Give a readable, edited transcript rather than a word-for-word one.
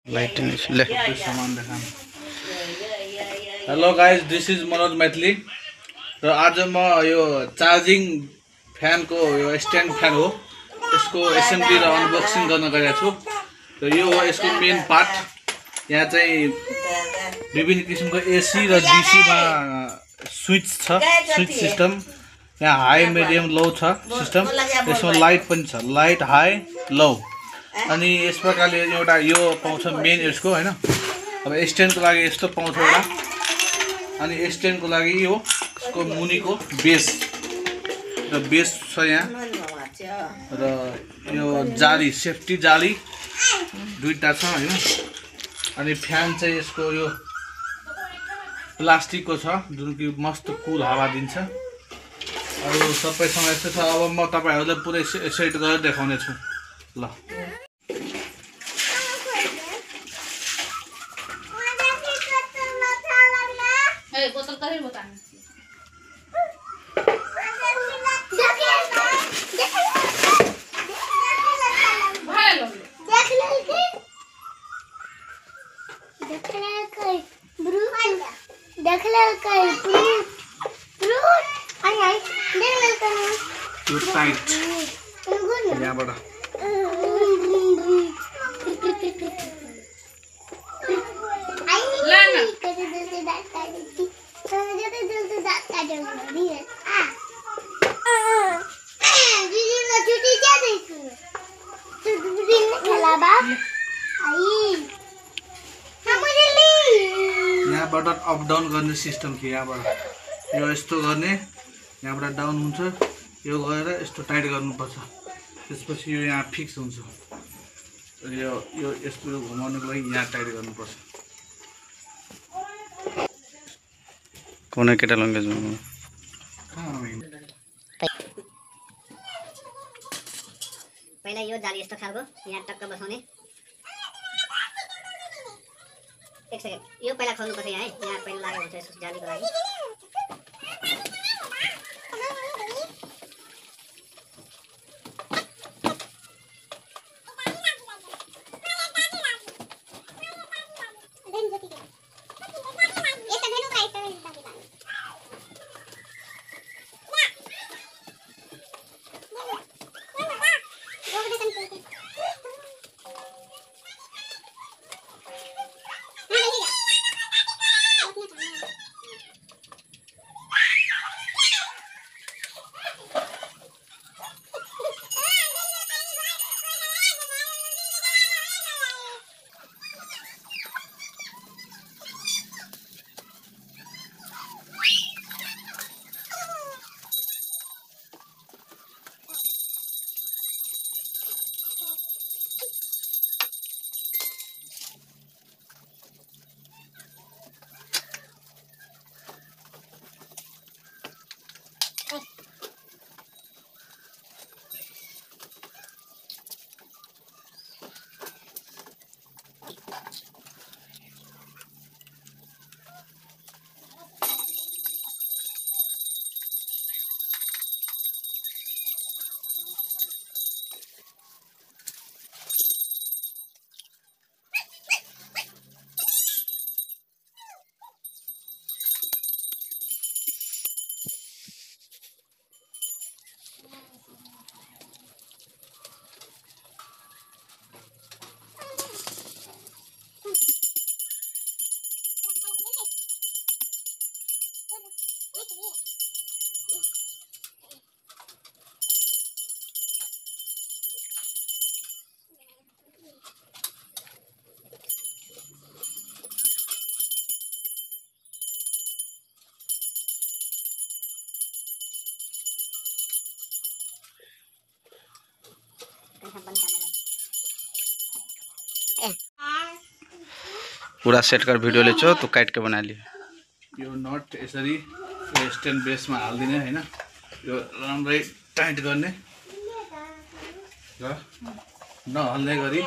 Hello guys, this is Manoj Maithili. र आज म यो चार्जिङ फ्यानको यो स्ट्यान्ड फ्यान हो, यसको एसेम्बली र अनबक्सिङ गर्न गएको छु। र यो हो यसको मेन पार्ट। यहाँ चाहिँ विभिन्न किसिमको एसी र डीसी मा स्विच छ, स्विच सिस्टम। यहाँ हाई मिडियम लो छ सिस्टम। यसमा लाइट पनि छ, लाइट हाई लो। अनि यस प्रकारले एउटा यो पाउँछ मेन यसको हैन। अब स्ट्यान्डको लागि यस्तो पाउँछ एउटा। अनि स्ट्यान्डको लागि यो यसको मुनिको बेस र बेस छ यहाँ। र यो जाली सेफ्टी जाली दुईटा छ हैन। अनि फ्यान चाहिँ यसको यो प्लास्टिकको छ जुन कि मस्त कुल हावा दिन्छ। अरु सबैसँग यस्तो छ। अब म तपाईहरुलाई पुरै सेट गरेर देखाउने छु ल। बोतल करे बोतल यहाँबाट अप डाउन गर्ने सिस्टम थियो। यहाँबाट यो यस्तो गर्ने, यहाँबाट डाउन हुन्छ, यो गएर यस्तो टाइट गर्नुपर्छ। त्यसपछि यो यहाँ फिक्स हुन्छ। यो यो यस्तो घुमाउनको लागि यहाँ टाइट गर्नुपर्छ। कोना केटा लङ्गेज पहिला यो जाली यस्तो खालको यहाँ टक्क बसाउने। एक सेकेन्ड, यो पहिला खोल्नुपर्छ यहाँ है। यहाँ पहिला लाग्यो हुन्छ यसको जालीको लागि। पूरा सेट कर वीडियो ले चो तो काट के बना लियो। यो नट यसरी स्ट्यान्ड बेसमा हाल्दिने हैन। यो राम्रै टाइट गर्ने र नहल्ने गरी